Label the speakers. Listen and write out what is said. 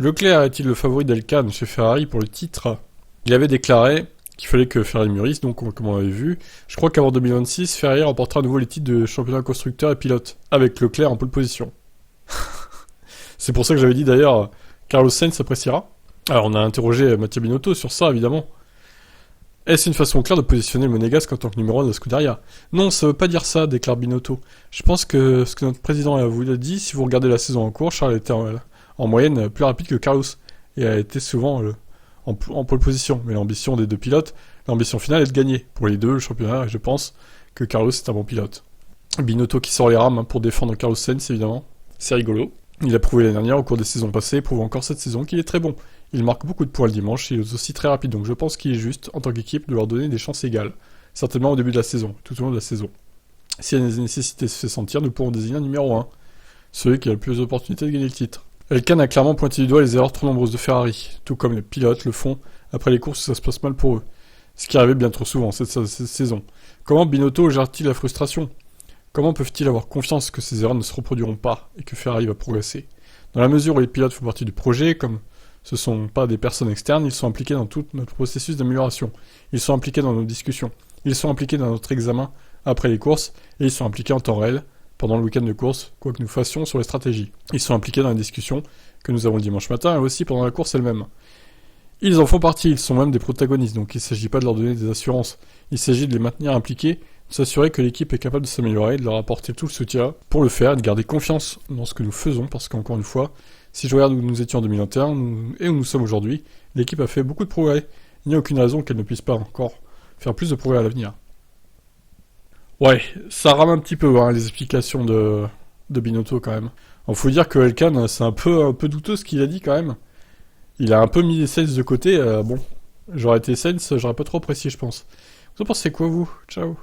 Speaker 1: Leclerc est-il le favori d'Elkann chez Ferrari pour le titre? Il avait déclaré qu'il fallait que Ferrari mûrisse, donc comme on avait vu. Je crois qu'avant 2026, Ferrari remportera à nouveau les titres de championnat constructeur et pilote, avec Leclerc en pole position. C'est pour ça que j'avais dit d'ailleurs, Carlos Sainz appréciera. Alors on a interrogé Mattia Binotto sur ça, évidemment. Est-ce une façon claire de positionner le Monégasque en tant que numéro 1 de la Scuderia? Non, ça veut pas dire ça, déclare Binotto. Je pense que ce que notre président vous a dit, si vous regardez la saison en cours, Charles était en moyenne plus rapide que Carlos, et a été souvent en pole position. Mais l'ambition des deux pilotes, l'ambition finale est de gagner. Pour les deux, le championnat, et je pense que Carlos est un bon pilote. Binotto qui sort les rames pour défendre Carlos Sainz, évidemment. C'est rigolo. Il a prouvé l'année dernière au cours des saisons passées, et prouve encore cette saison qu'il est très bon. Il marque beaucoup de points le dimanche, et il est aussi très rapide, donc je pense qu'il est juste, en tant qu'équipe, de leur donner des chances égales. Certainement au début de la saison, tout au long de la saison. Si la nécessité se fait sentir, nous pourrons désigner un numéro 1. Celui qui a le plus d'opportunités de gagner le titre. Elkann a clairement pointé du doigt les erreurs trop nombreuses de Ferrari, tout comme les pilotes le font après les courses où ça se passe mal pour eux. Ce qui arrivait bien trop souvent cette saison. Comment Binotto gère-t-il la frustration? Comment peuvent-ils avoir confiance que ces erreurs ne se reproduiront pas et que Ferrari va progresser? Dans la mesure où les pilotes font partie du projet, comme ce ne sont pas des personnes externes, ils sont impliqués dans tout notre processus d'amélioration. Ils sont impliqués dans nos discussions. Ils sont impliqués dans notre examen après les courses et ils sont impliqués en temps réel pendant le week-end de course, quoi que nous fassions sur les stratégies. Ils sont impliqués dans les discussions que nous avons le dimanche matin et aussi pendant la course elle-même. Ils en font partie, ils sont même des protagonistes, donc il ne s'agit pas de leur donner des assurances. Il s'agit de les maintenir impliqués, de s'assurer que l'équipe est capable de s'améliorer, de leur apporter tout le soutien pour le faire et de garder confiance dans ce que nous faisons, parce qu'encore une fois, si je regarde où nous étions en 2021 et où nous sommes aujourd'hui, l'équipe a fait beaucoup de progrès. Il n'y a aucune raison qu'elle ne puisse pas encore faire plus de progrès à l'avenir. Ouais, ça rame un petit peu, hein, les explications de Binotto quand même. Il faut dire que Elkann, c'est un peu douteux ce qu'il a dit quand même. Il a un peu mis les Sainz de côté, bon, j'aurais été Sainz, j'aurais pas trop apprécié je pense. Vous en pensez quoi vous? Ciao.